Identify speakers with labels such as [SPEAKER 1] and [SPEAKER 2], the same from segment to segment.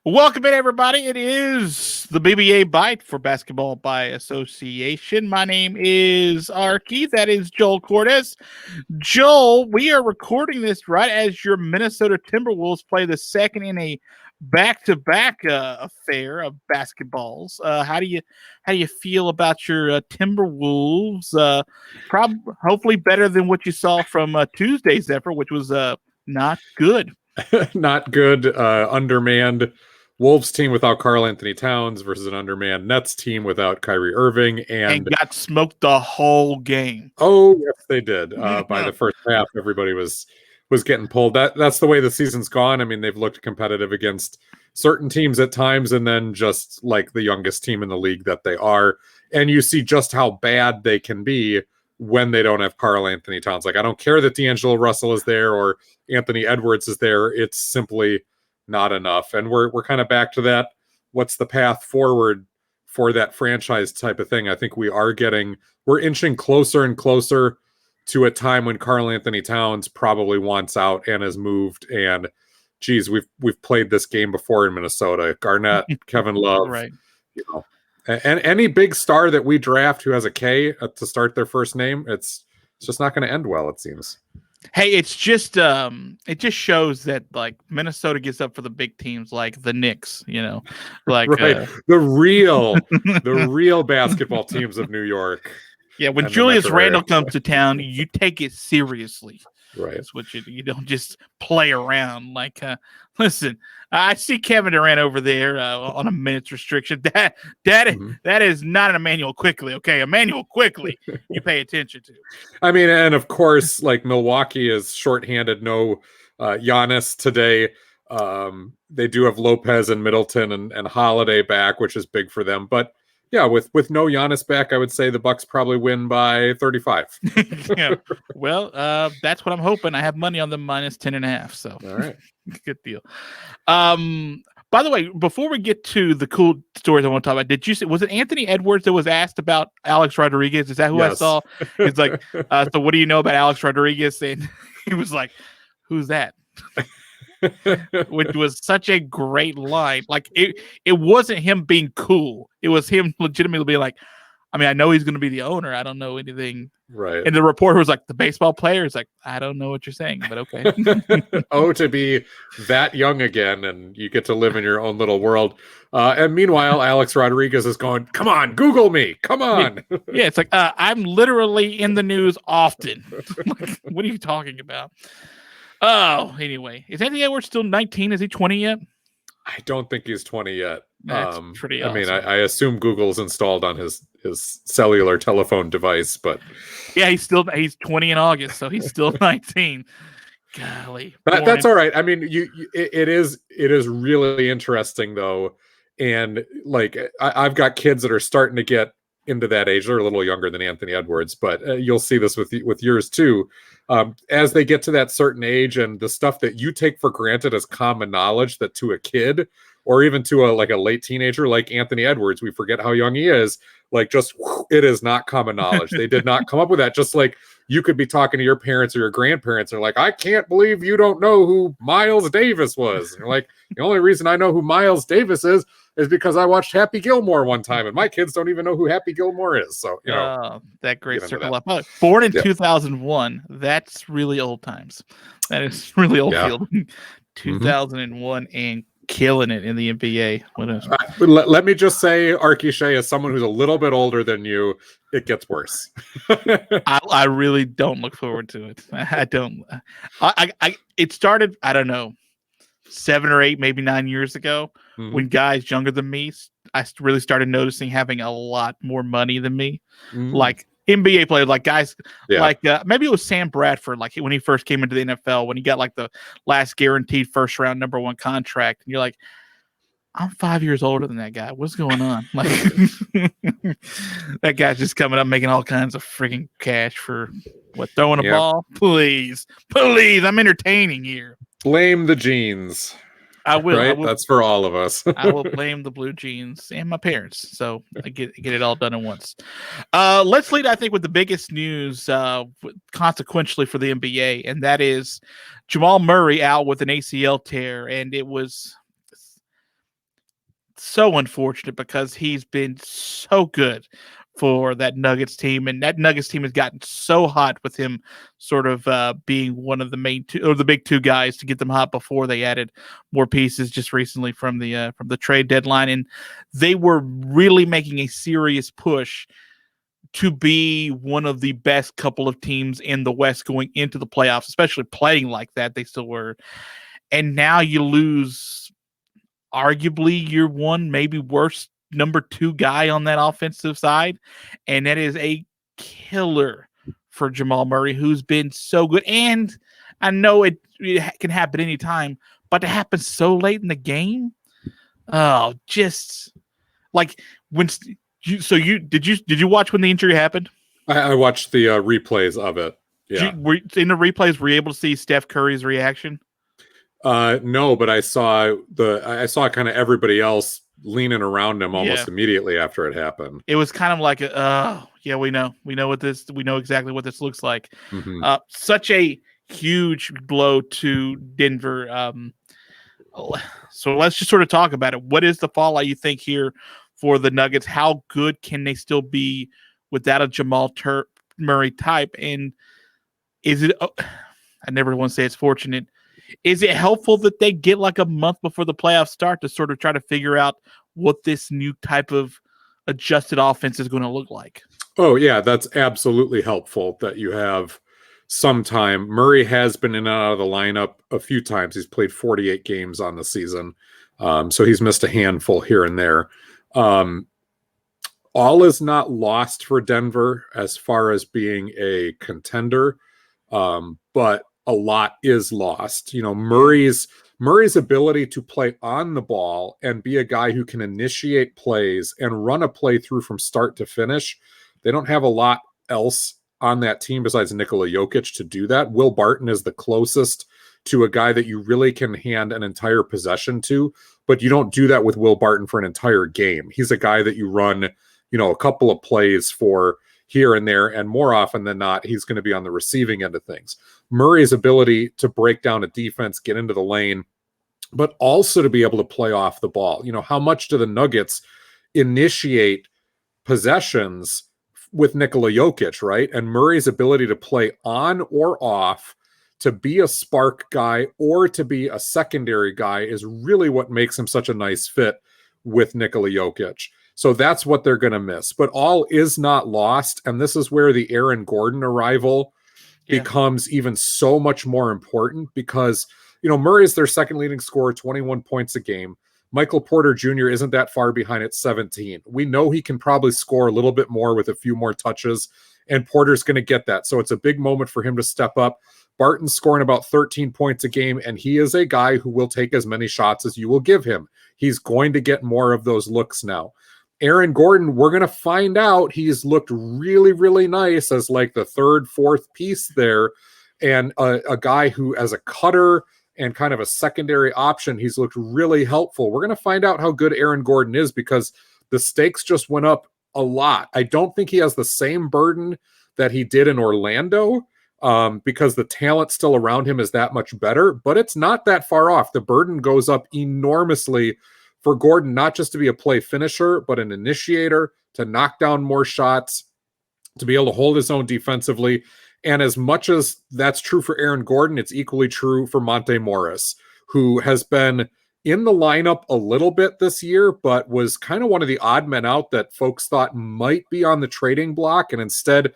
[SPEAKER 1] Welcome in, everybody. It is the BbA Byte for Basketball by Association. My name is Arky. That is Joel Cortez. Joel, we are recording this right as your Minnesota Timberwolves play the second in a back-to-back affair of basketballs. How do you feel about your Timberwolves? Hopefully better than what you saw from Tuesday's effort, which was not good.
[SPEAKER 2] Not good. Undermanned Wolves team without Karl Anthony Towns versus an undermanned Nets team without Kyrie Irving,
[SPEAKER 1] And
[SPEAKER 2] and
[SPEAKER 1] got smoked the whole game.
[SPEAKER 2] oh yes, they did. By the first half, everybody was getting pulled. That's the way the season's gone. I mean, they've looked competitive against certain teams at times, and then just like the youngest team in the league that they are, and you see just how bad they can be when they don't have Karl Anthony Towns. Like, I don't care that D'Angelo Russell is there or Anthony Edwards is there. It's simply not enough. And we're kind of back to that. What's the path forward for that franchise type of thing? I think we're inching closer and closer to a time when Karl Anthony Towns probably wants out and has moved. And geez, we've played this game before in Minnesota. Garnett, Kevin Love,
[SPEAKER 1] Right.
[SPEAKER 2] you know, and any big star that we draft who has a K to start their first name, it's just not going to end well, it seems.
[SPEAKER 1] Hey, it's just it just shows that like Minnesota gets up for the big teams like the Knicks, like
[SPEAKER 2] right. The real basketball teams of New York.
[SPEAKER 1] Yeah, when Julius Randle comes to town, you take it seriously.
[SPEAKER 2] Right.
[SPEAKER 1] That's what you don't just play around. Like, listen, I see Kevin Durant over there on a minutes restriction. That is not an Emmanuel Quickly. Okay, Emmanuel Quickly, you pay attention to.
[SPEAKER 2] I mean, and of course, like Milwaukee is shorthanded. No Giannis today. They do have Lopez and Middleton and Holiday back, which is big for them. But yeah, with no Giannis back, I would say the Bucks probably win by 35.
[SPEAKER 1] Yeah. Well, that's what I'm hoping. I have money on them minus 10.5. So
[SPEAKER 2] all right,
[SPEAKER 1] good deal. By the way, before we get to the cool stories I want to talk about, did you see? Was it Anthony Edwards that was asked about Alex Rodriguez? Is that who I saw? It's like, so what do you know about Alex Rodriguez? And he was like, "Who's that?" Which was such a great line. Like it wasn't him being cool. It was him legitimately being like, I mean, I know he's going to be the owner. I don't know anything.
[SPEAKER 2] Right.
[SPEAKER 1] And the reporter was like, the baseball player is like, I don't know what you're saying, but okay.
[SPEAKER 2] Oh, to be that young again, and you get to live in your own little world. And meanwhile, Alex Rodriguez is going, come on, Google me. Come on.
[SPEAKER 1] Yeah, it's like, I'm literally in the news often. Like, what are you talking about? Oh, anyway. Is Anthony Edwards still 19? Is he 20 yet?
[SPEAKER 2] I don't think he's 20 yet.
[SPEAKER 1] That's pretty awesome.
[SPEAKER 2] I mean, I assume Google's installed on his cellular telephone device, but
[SPEAKER 1] yeah, he's 20 in August, so he's still 19. Golly.
[SPEAKER 2] That's all right. I mean, it is really interesting though. And like, I've got kids that are starting to get into that age. They're a little younger than Anthony Edwards, but you'll see this with yours too. As they get to that certain age, and the stuff that you take for granted as common knowledge, that to a kid or even to a late teenager like Anthony Edwards, we forget how young he is. Like, just it is not common knowledge. They did not come up with that. Just like you could be talking to your parents or your grandparents, and they're like, I can't believe you don't know who Miles Davis was. And you're like, the only reason I know who Miles Davis is because I watched Happy Gilmore one time, and my kids don't even know who Happy Gilmore is. So,
[SPEAKER 1] that great circle up. Born in 2001, that's really old times. That is really old field. 2001 and killing it in the NBA.
[SPEAKER 2] Let me just say, Arky, Shea, as someone who's a little bit older than you, it gets worse.
[SPEAKER 1] I really don't look forward to it. I don't. It started, I don't know, 7 or 8, maybe 9 years ago, when guys younger than me, I really started noticing having a lot more money than me. Like NBA players, like guys, like maybe it was Sam Bradford, like when he first came into the NFL, when he got like the last guaranteed first round #1 contract, and you're like, I'm 5 years older than that guy. What's going on? Like, that guy's just coming up making all kinds of freaking cash for throwing a ball. Please, I'm entertaining here.
[SPEAKER 2] Blame the jeans.
[SPEAKER 1] I will.
[SPEAKER 2] Right? That's for all of us.
[SPEAKER 1] I will blame the blue jeans and my parents. So I get it all done at once. Let's lead, I think, with the biggest news consequentially for the NBA, and that is Jamal Murray out with an ACL tear. And it was so unfortunate because he's been so good for that Nuggets team, and that Nuggets team has gotten so hot with him sort of being one of the main two or the big two guys to get them hot before they added more pieces just recently from the trade deadline, and they were really making a serious push to be one of the best couple of teams in the West going into the playoffs, especially playing like that. They still were. And now you lose arguably your one, maybe worst number 2 guy on that offensive side. And that is a killer for Jamal Murray, who's been so good. And I know it can happen anytime, but to happen so late in the game, just like when did you watch when the injury happened?
[SPEAKER 2] I watched the replays of it. Yeah.
[SPEAKER 1] In the replays, were you able to see Steph Curry's reaction?
[SPEAKER 2] No, but I saw kind of everybody else leaning around him almost immediately after it happened.
[SPEAKER 1] It was kind of like, we know exactly what this looks like.
[SPEAKER 2] Mm-hmm.
[SPEAKER 1] Such a huge blow to Denver. So let's just sort of talk about it. What is the fallout you think here for the Nuggets? How good can they still be without a Jamal Murray type? And is it? I never want to say it's fortunate. Is it helpful that they get like a month before the playoffs start to sort of try to figure out what this new type of adjusted offense is going to look like?
[SPEAKER 2] Oh, yeah, that's absolutely helpful that you have some time. Murray has been in and out of the lineup a few times. He's played 48 games on the season, so he's missed a handful here and there. All is not lost for Denver as far as being a contender, but a lot is lost. Murray's ability to play on the ball and be a guy who can initiate plays and run a play through from start to finish. They don't have a lot else on that team besides Nikola Jokic to do that. Will Barton is the closest to a guy that you really can hand an entire possession to, but you don't do that with Will Barton for an entire game. He's a guy that you run, a couple of plays for here and there, and more often than not, he's going to be on the receiving end of things. Murray's ability to break down a defense, get into the lane, but also to be able to play off the ball. How much do the Nuggets initiate possessions with Nikola Jokic, right? And Murray's ability to play on or off, to be a spark guy or to be a secondary guy is really what makes him such a nice fit with Nikola Jokic. So that's what they're going to miss. But all is not lost, and this is where the Aaron Gordon arrival becomes even so much more important because, Murray is their second leading scorer, 21 points a game. Michael Porter Jr. isn't that far behind at 17. We know he can probably score a little bit more with a few more touches, and Porter's going to get that. So it's a big moment for him to step up. Barton's scoring about 13 points a game, and he is a guy who will take as many shots as you will give him. He's going to get more of those looks now. Aaron Gordon, we're going to find out. He's looked really, really nice as like the third, fourth piece there, and a guy who, as a cutter and kind of a secondary option, he's looked really helpful. We're going to find out how good Aaron Gordon is because the stakes just went up a lot. I don't think he has the same burden that he did in Orlando because the talent still around him is that much better, but it's not that far off. The burden goes up enormously for Gordon, not just to be a play finisher, but an initiator, to knock down more shots, to be able to hold his own defensively. And as much as that's true for Aaron Gordon, it's equally true for Monte Morris, who has been in the lineup a little bit this year, but was kind of one of the odd men out that folks thought might be on the trading block. And instead,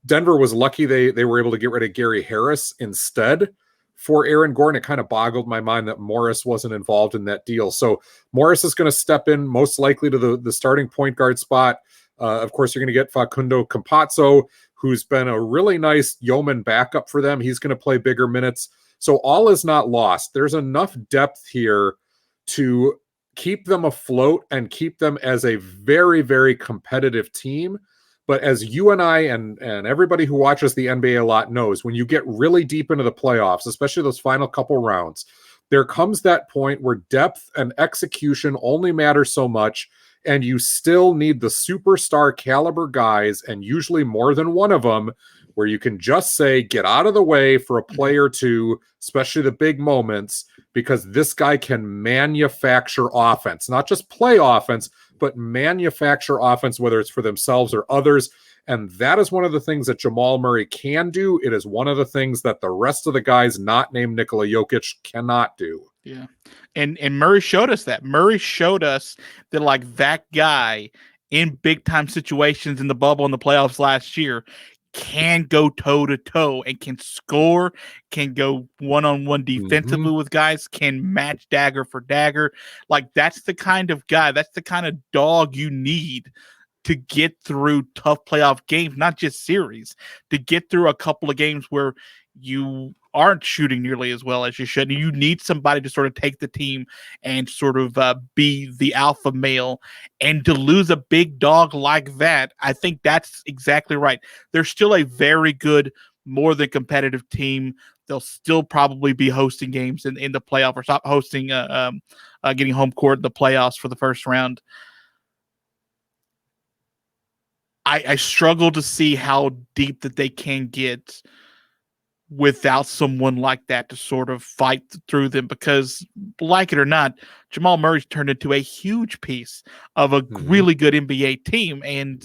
[SPEAKER 2] Denver was lucky they were able to get rid of Gary Harris instead for Aaron Gordon. It kind of boggled my mind that Morris wasn't involved in that deal. So Morris is going to step in most likely to the starting point guard spot. Of course, you're going to get Facundo Campazzo, who's been a really nice yeoman backup for them. He's going to play bigger minutes. So all is not lost. There's enough depth here to keep them afloat and keep them as a very, very competitive team. But as you and I and everybody who watches the NBA a lot knows, when you get really deep into the playoffs, especially those final couple rounds, there comes that point where depth and execution only matter so much, and you still need the superstar caliber guys, and usually more than one of them, where you can just say, get out of the way for a play or two, especially the big moments, because this guy can manufacture offense, not just play offense, but manufacture offense, whether it's for themselves or others. And that is one of the things that Jamal Murray can do. It is one of the things that the rest of the guys not named Nikola Jokic cannot do.
[SPEAKER 1] Yeah. And Murray showed us that. Murray showed us that, like, that guy in big time situations in the bubble in the playoffs last year can go toe to toe and can score, can go one-on-one defensively with guys, can match dagger for dagger. Like, that's the kind of guy, that's the kind of dog you need to get through tough playoff games, not just series, to get through a couple of games where you aren't shooting nearly as well as you should. You need somebody to sort of take the team and sort of be the alpha male. And to lose a big dog like that, I think that's exactly right. They're still a very good, more than competitive team. They'll still probably be hosting games in the playoff, or stop hosting, getting home court in the playoffs for the first round. I struggle to see how deep that they can get without someone like that to sort of fight through them, because, like it or not, Jamal Murray's turned into a huge piece of a really good NBA team. And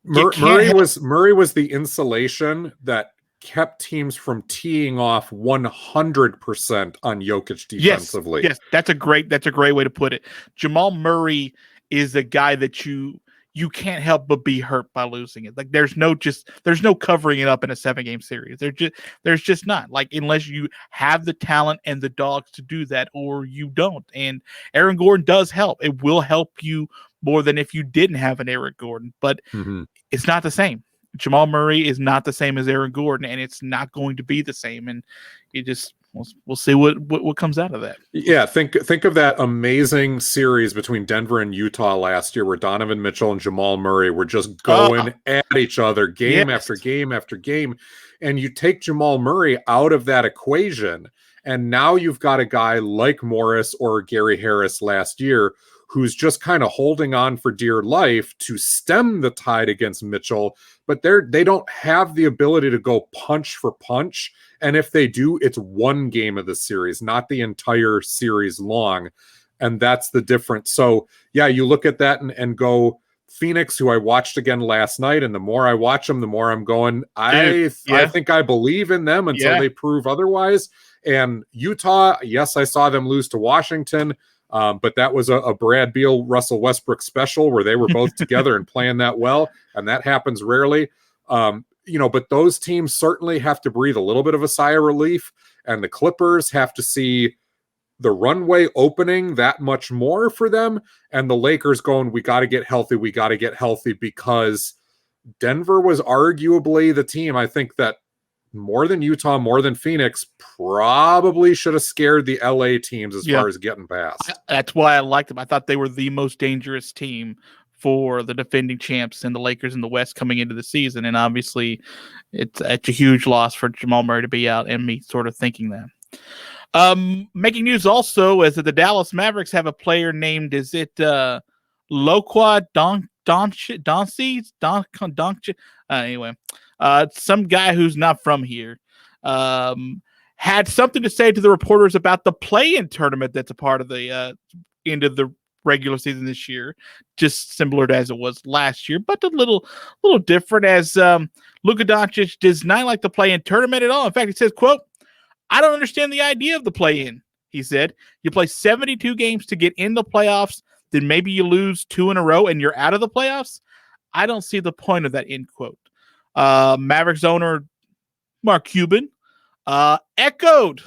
[SPEAKER 2] Murray was the insulation that kept teams from teeing off 100% on Jokic defensively.
[SPEAKER 1] Yes, that's a great way to put it. Jamal Murray is a guy that you can't help but be hurt by losing it. Like, there's no covering it up in a 7-game series. There's just not, like, unless you have the talent and the dogs to do that, or you don't. And Aaron Gordon does help. It will help you more than if you didn't have an Aaron Gordon, but it's not the same. Jamal Murray is not the same as Aaron Gordon, and it's not going to be the same. And we'll see what comes out of that.
[SPEAKER 2] Yeah, think of that amazing series between Denver and Utah last year, where Donovan Mitchell and Jamal Murray were just going at each other game after game after game. And you take Jamal Murray out of that equation, and now you've got a guy like Morris or Gary Harris last year who's just kind of holding on for dear life to stem the tide against Mitchell, but they don't have the ability to go punch for punch. And if they do, it's one game of the series, not the entire series long. And that's the difference. So yeah, you look at that and go, Phoenix, who I watched again last night, and the more I watch them, the more I'm going, I think I believe in them until they prove otherwise. And Utah, yes, I saw them lose to Washington, but that was a Brad Beal, Russell Westbrook special where they were both together and playing that well, and that happens rarely. But those teams certainly have to breathe a little bit of a sigh of relief, and the Clippers have to see the runway opening that much more for them, and the Lakers going, we got to get healthy, because Denver was arguably the team, I think, that more than Utah, more than Phoenix, probably should have scared the LA teams as far as getting past.
[SPEAKER 1] That's why I liked them. I thought they were the most dangerous team for the defending champs and the Lakers in the West coming into the season. And obviously it's a huge loss for Jamal Murray to be out, and me sort of thinking that. Making news also is that the Dallas Mavericks have a player named, is it Luka Doncic? Anyway, some guy who's not from here, had something to say to the reporters about the play-in tournament that's a part of the end of the regular season this year, just similar to as it was last year, but a little different, as Luka Doncic does not like the play-in tournament at all. In fact, he says, quote, "I don't understand the idea of the play-in." He said, "You play 72 games to get in the playoffs, then maybe you lose 2 in a row and you're out of the playoffs. I don't see the point of that," end quote. Mavericks owner Mark Cuban echoed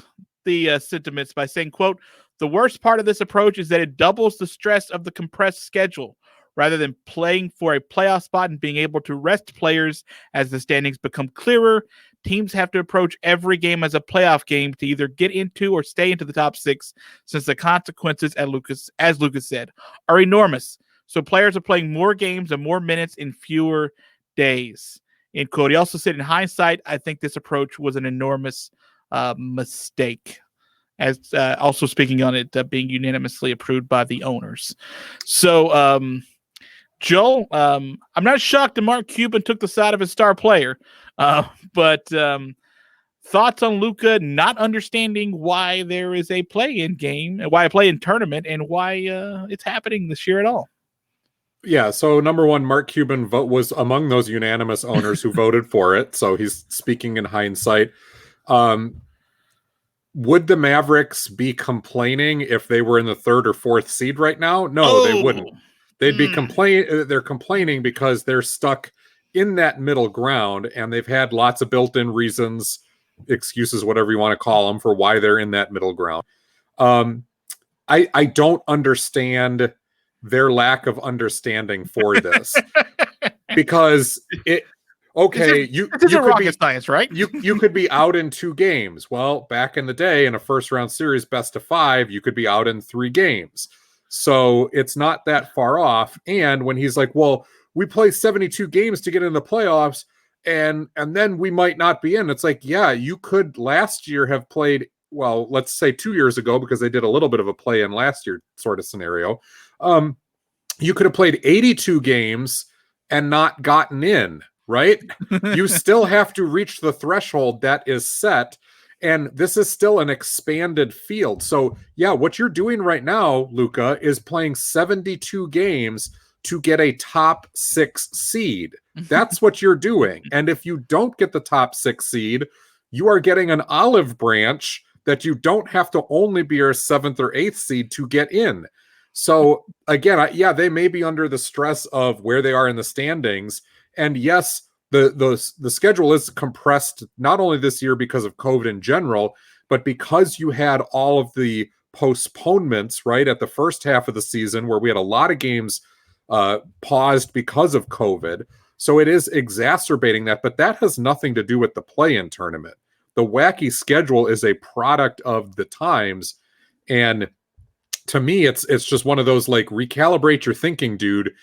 [SPEAKER 1] the sentiments by saying, quote, "The worst part of this approach is that it doubles the stress of the compressed schedule. Rather than playing for a playoff spot and being able to rest players as the standings become clearer, teams have to approach every game as a playoff game to either get into or stay into the top 6, since the consequences, as Lucas said, are enormous. So players are playing more games and more minutes in fewer days," end quote. He also said, "In hindsight, I think this approach was an enormous mistake," as also speaking on it being unanimously approved by the owners. So Joel, I'm not shocked that Mark Cuban took the side of his star player, but thoughts on Luka not understanding why there is a play-in game, why a play-in tournament, and why it's happening this year at all.
[SPEAKER 2] Yeah, so number one, Mark Cuban was among those unanimous owners who voted for it, so he's speaking in hindsight. Would the Mavericks be complaining if they were in the 3rd or 4th seed right now? No, they wouldn't. They'd be they're complaining because they're stuck in that middle ground, and they've had lots of built-in reasons, excuses, whatever you want to call them, for why they're in that middle ground. I don't understand their lack of understanding for this. Because you could be
[SPEAKER 1] science, right?
[SPEAKER 2] you could be out in 2 games. Well, back in the day, in a first round series, best of 5, you could be out in 3 games. So it's not that far off. And when he's like, well, we play 72 games to get in the playoffs, and then we might not be in. It's like, yeah, you could last year have played, well, let's say 2 years ago, because they did a little bit of a play in last year sort of scenario. You could have played 82 games and not gotten in, right? You still have to reach the threshold that is set. And this is still an expanded field. So, yeah, what you're doing right now, Luka, is playing 72 games to get a top 6 seed. That's what you're doing. And if you don't get the top 6 seed, you are getting an olive branch that you don't have to only be your 7th or 8th seed to get in. So, again, they may be under the stress of where they are in the standings. And yes, the schedule is compressed not only this year because of COVID in general, but because you had all of the postponements, right, at the first half of the season where we had a lot of games paused because of COVID. So it is exacerbating that, but that has nothing to do with the play-in tournament. The wacky schedule is a product of the times, and to me, it's just one of those, like, recalibrate your thinking, dude.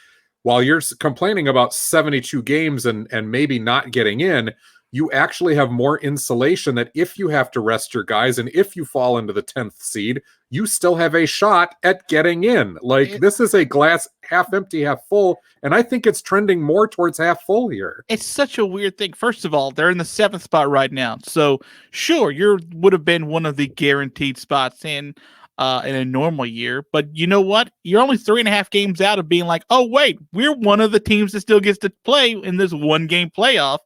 [SPEAKER 2] While you're complaining about 72 games and maybe not getting in, you actually have more insulation that if you have to rest your guys and if you fall into the 10th seed, you still have a shot at getting in. Like, this is a glass half empty, half full, and I think it's trending more towards half full here.
[SPEAKER 1] It's such a weird thing. First of all, they're in the 7th spot right now. So, sure, you would have been one of the guaranteed spots in a normal year, but you know what? You're only 3.5 games out of being like, oh wait, we're one of the teams that still gets to play in this 1-game playoff,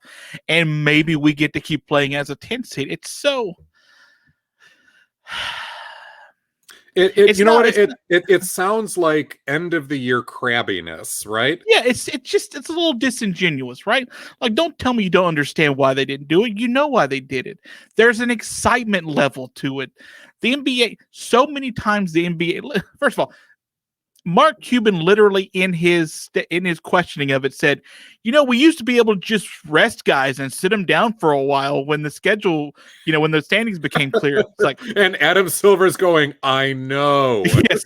[SPEAKER 1] and maybe we get to keep playing as a 10 seed. It's so.
[SPEAKER 2] It sounds like end of the year crabbiness, right?
[SPEAKER 1] Yeah, it's a little disingenuous, right? Like, don't tell me you don't understand why they didn't do it. You know why they did it. There's an excitement level to it. The NBA, so many times the NBA, first of all, Mark Cuban literally in his questioning of it said, we used to be able to just rest guys and sit them down for a while when the schedule, when the standings became clear. It's like,
[SPEAKER 2] and Adam Silver's going, I know.
[SPEAKER 1] Yes,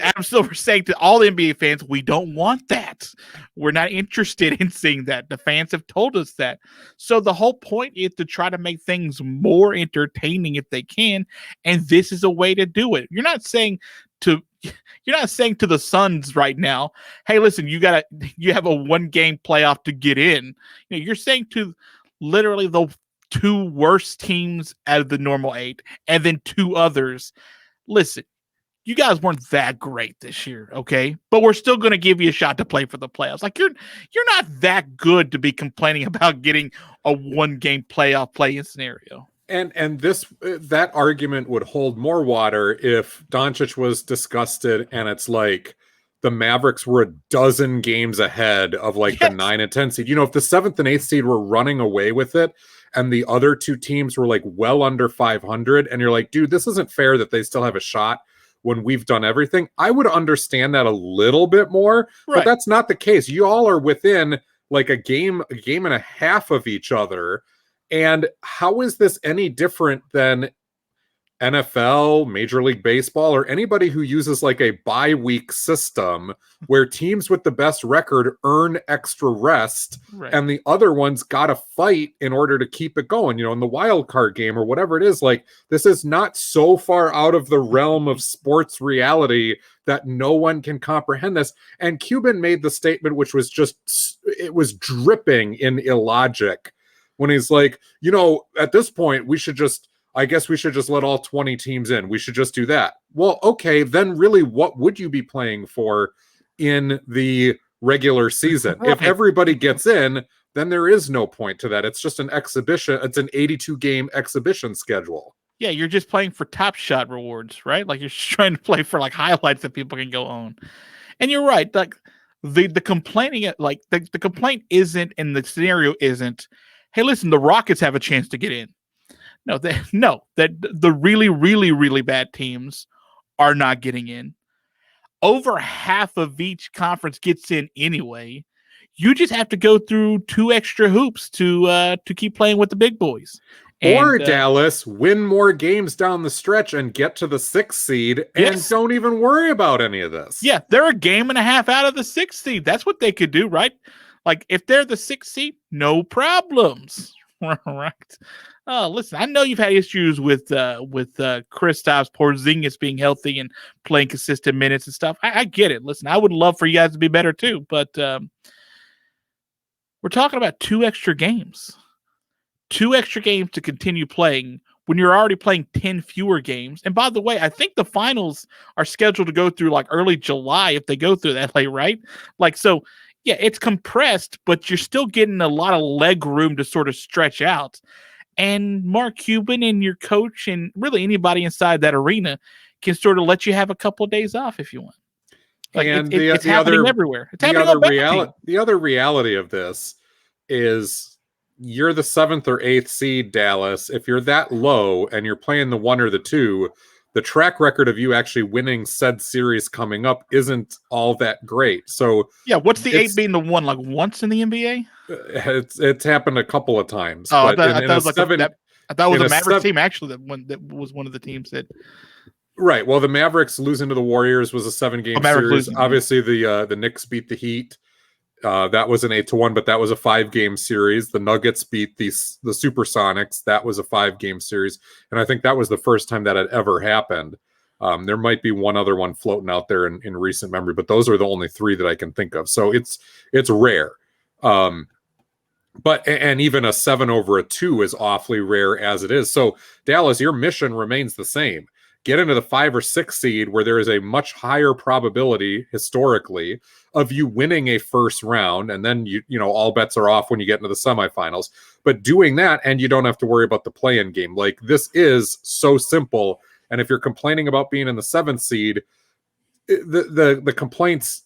[SPEAKER 1] Adam Silver saying to all the NBA fans, we don't want that. We're not interested in seeing that. The fans have told us that. So the whole point is to try to make things more entertaining if they can, and this is a way to do it. You're not saying to the Suns right now, hey, listen, you have a 1-game playoff to get in. You're saying to literally the 2 worst teams out of the normal 8, and then 2 others, listen, you guys weren't that great this year, okay? But we're still going to give you a shot to play for the playoffs. Like, you're not that good to be complaining about getting a 1-game playoff play-in scenario.
[SPEAKER 2] And that argument would hold more water if Doncic was disgusted and it's like the Mavericks were a dozen games ahead of the 9 and 10 seed. If the 7th and 8th seed were running away with it and the other 2 teams were well under 500, and you're like, dude, this isn't fair that they still have a shot when we've done everything, I would understand that a little bit more. Right. But that's not the case. You all are within a game and a half of each other. And how is this any different than NFL, Major League Baseball, or anybody who uses like a bye week system where teams with the best record earn extra rest,
[SPEAKER 1] Right.
[SPEAKER 2] and the other ones got to fight in order to keep it going, in the wild card game or whatever it is. Like, this is not so far out of the realm of sports reality that no one can comprehend this. And Cuban made the statement, which was it was dripping in illogic, when he's like, at this point, I guess we should just let all 20 teams in. We should just do that. Well, okay, then really what would you be playing for in the regular season? Right. If everybody gets in, then there is no point to that. It's just an exhibition. It's an 82-game exhibition schedule.
[SPEAKER 1] Yeah, you're just playing for Top Shot rewards, right? Like, you're just trying to play for like highlights that people can go on. And you're right. Like, the complaining, like the complaint isn't, and the scenario isn't, hey, listen, the Rockets have a chance to get in. No, that the really, really, really bad teams are not getting in. Over half of each conference gets in anyway. You just have to go through 2 extra hoops to keep playing with the big boys.
[SPEAKER 2] Or Dallas, win more games down the stretch and get to the 6th seed and don't even worry about any of this.
[SPEAKER 1] Yeah, they're a game and a half out of the 6th seed. That's what they could do, right? Like, if they're the 6th seed, no problems. Right. Listen, I know you've had issues with Kristaps Porzingis being healthy and playing consistent minutes and stuff. I get it. Listen, I would love for you guys to be better too, but we're talking about 2 extra games. 2 extra games to continue playing when you're already playing 10 fewer games. And by the way, I think the finals are scheduled to go through like early July if they go through that late, right? Like, so yeah, it's compressed, but you're still getting a lot of leg room to sort of stretch out. And Mark Cuban and your coach and really anybody inside that arena can sort of let you have a couple of days off if you want. Like, and it's happening everywhere. It's happening on
[SPEAKER 2] the other reality of this is you're the 7th or 8th seed, Dallas. If you're that low and you're playing the 1 or the 2, the track record of you actually winning said series coming up isn't all that great. So
[SPEAKER 1] yeah, what's the 8 being the 1, like once in the NBA?
[SPEAKER 2] It's happened a couple of times.
[SPEAKER 1] Oh, I thought it was a Mavericks team actually that was one of the teams that.
[SPEAKER 2] Right. Well, the Mavericks losing to the Warriors was a 7-game series. Obviously, the Knicks beat the Heat. That was an 8-1, but that was a 5-game series. The Nuggets beat the Supersonics. That was a 5-game series, and I think that was the first time that had ever happened. There might be one other one floating out there in recent memory, but those are the only 3 that I can think of. So it's rare. But even a 7 over a 2 is awfully rare as it is. So Dallas, your mission remains the same. Get into the 5 or 6 seed where there is a much higher probability historically of you winning a first round. And then, all bets are off when you get into the semifinals. But doing that, and you don't have to worry about the play-in game. Like, this is so simple. And if you're complaining about being in the 7th seed, the complaints,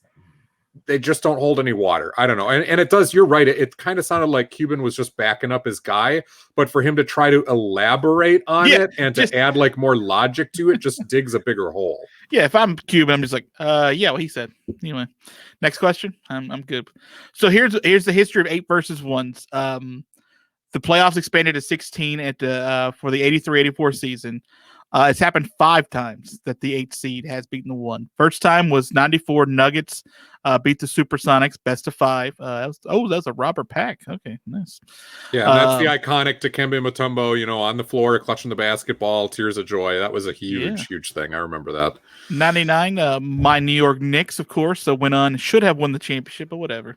[SPEAKER 2] they just don't hold any water. I don't know. And it does, you're right. It kind of sounded like Cuban was just backing up his guy, but for him to try to elaborate on it and to add like more logic to it just digs a bigger hole.
[SPEAKER 1] Yeah. If I'm Cuban, I'm just like, yeah, what he said. Anyway, next question. I'm good. So here's the history of 8 versus 1s. The playoffs expanded to 16 for the 83-84 season. It's happened 5 times that the 8th seed has beaten the 1. First time was 94 Nuggets beat the Supersonics, best of 5. That was a Robert Pack. Okay, nice.
[SPEAKER 2] Yeah, and that's the iconic Dikembe Mutombo, on the floor, clutching the basketball, tears of joy. That was a huge thing. I remember that. 99,
[SPEAKER 1] my New York Knicks, of course, went on, should have won the championship, but whatever.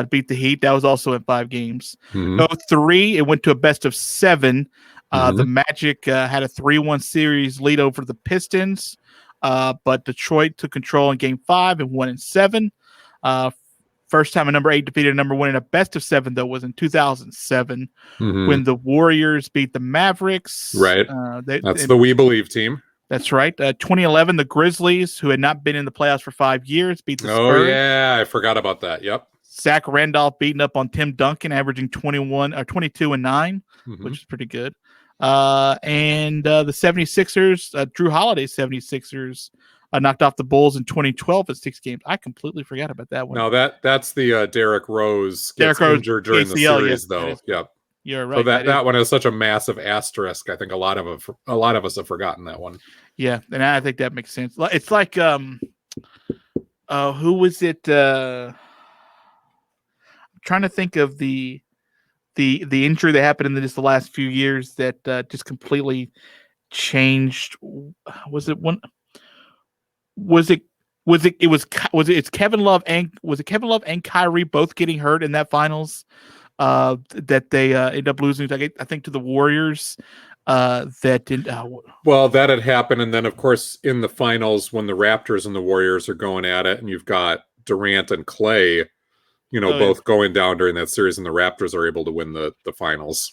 [SPEAKER 1] Beat the Heat. That was also in 5 games.
[SPEAKER 2] Mm-hmm.
[SPEAKER 1] 03, it went to a best of 7. The Magic had a 3-1 series lead over the Pistons, but Detroit took control in Game 5 and won in 7. First time a number 8 defeated a number 1 in a best of 7, though, was in 2007 when the Warriors beat the Mavericks.
[SPEAKER 2] Right. That's the We Believe team.
[SPEAKER 1] That's right. 2011, the Grizzlies, who had not been in the playoffs for 5 years, beat the Spurs.
[SPEAKER 2] Oh, yeah. I forgot about that. Yep.
[SPEAKER 1] Zach Randolph beating up on Tim Duncan, averaging 22 and 9, which is pretty good. And the 76ers, Drew Holiday's 76ers, knocked off the Bulls in 2012 at 6 games. I completely forgot about that one.
[SPEAKER 2] No, that's the Derrick Rose gets injured during the series, though. Yep.
[SPEAKER 1] You're right.
[SPEAKER 2] So that one is such a massive asterisk. I think a lot of us have forgotten that one.
[SPEAKER 1] Yeah, and I think that makes sense. It's like who was it? I'm trying to think of the injury that happened in just the last few years that just completely changed. Was it one? It's Kevin Love and Kyrie both getting hurt in that finals that they end up losing, I think, to the Warriors. That didn't.
[SPEAKER 2] Well, that had happened, and then of course in the finals when the Raptors and the Warriors are going at it, and you've got Durant and Clay, both going down during that series, and the Raptors are able to win the finals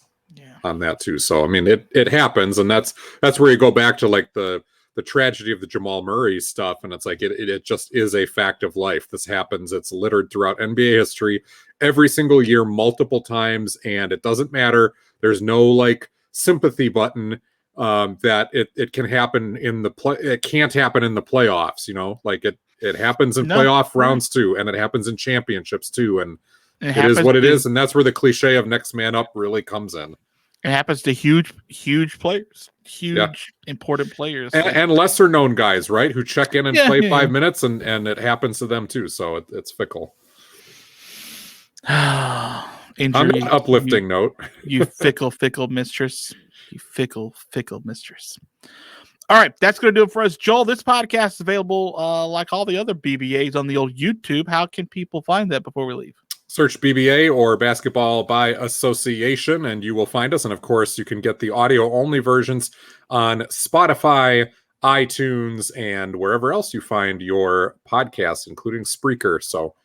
[SPEAKER 2] on that too. So I mean, it happens, and that's where you go back to like the tragedy of the Jamal Murray stuff, and it's like it just is a fact of life. This happens. It's littered throughout NBA history every single year, multiple times, and it doesn't matter. There's no like sympathy button that it can happen in the play. It can't happen in the playoffs. Like it happens in playoff rounds too, and it happens in championships too, and it is what it is, and that's where the cliche of next man up really comes in.
[SPEAKER 1] It happens to huge players, important players,
[SPEAKER 2] and lesser known guys, right? Who check in and play 5 minutes, and it happens to them too. So it's fickle.
[SPEAKER 1] Injury,
[SPEAKER 2] on an uplifting note,
[SPEAKER 1] you fickle mistress. You fickle mistress. All right, that's going to do it for us. Joel, this podcast is available like all the other BBAs on the old YouTube. How can people find that before we leave?
[SPEAKER 2] Search BbA or Basketball by Association, and you will find us. And of course, you can get the audio-only versions on Spotify, iTunes, and wherever else you find your podcasts, including Spreaker. So,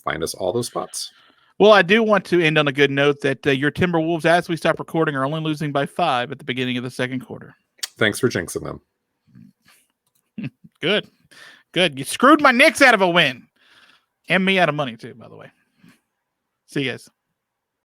[SPEAKER 2] find us all those spots.
[SPEAKER 1] Well, I do want to end on a good note that your Timberwolves, as we stop recording, are only losing by 5 at the beginning of the second quarter.
[SPEAKER 2] Thanks for jinxing them.
[SPEAKER 1] Good. You screwed my Knicks out of a win. And me out of money, too, by the way. See you guys.